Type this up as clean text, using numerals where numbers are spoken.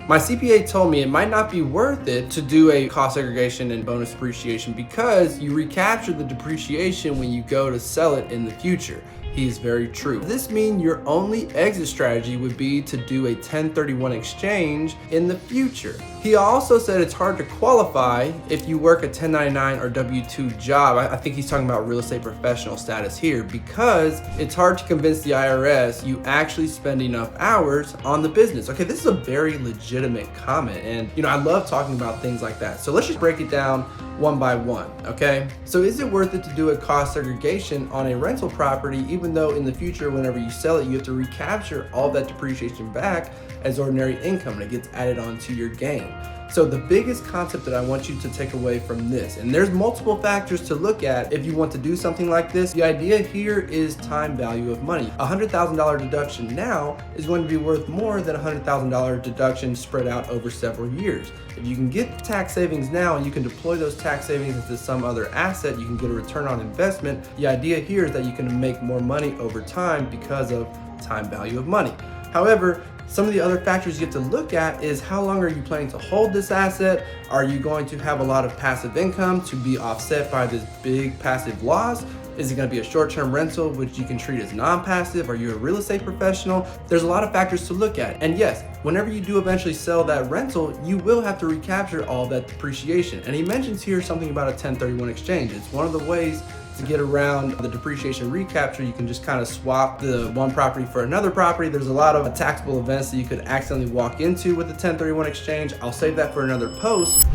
My CPA told me it might not be worth it to do a cost segregation and bonus depreciation because you recapture the depreciation when you go to sell it in the future. He is very true. This means your only exit strategy would be to do a 1031 exchange in the future. He also said it's hard to qualify if you work a 1099 or W-2 job. I think he's talking about real estate professional status here because it's hard to convince the IRS you actually spend enough hours on the business. Okay, this is a very legitimate comment, and I love talking about things like that. So let's just break it down one by one, okay? So is it worth it to do a cost segregation on a rental property even though in the future whenever you sell it you have to recapture all that depreciation back as ordinary income and it gets added onto your gain? So the biggest concept that I want you to take away from this, and there's multiple factors to look at if you want to do something like this, the idea here is time value of money. A $100,000 deduction now is going to be worth more than a $100,000 deduction spread out over several years. If you can get tax savings now and you can deploy those tax savings into some other asset, you can get a return on investment. The idea here is that you can make more money over time because of time value of money. However, some of the other factors you have to look at is how long are you planning to hold this asset? Are you going to have a lot of passive income to be offset by this big passive loss? Is it going to be a short-term rental, which you can treat as non-passive? Are you a real estate professional? There's a lot of factors to look at. And yes, whenever you do eventually sell that rental, you will have to recapture all that depreciation. And he mentions here something about a 1031 exchange. It's one of the ways to get around the depreciation recapture. You can just kind of swap the one property for another property. There's a lot of taxable events that you could accidentally walk into with the 1031 exchange. I'll save that for another post.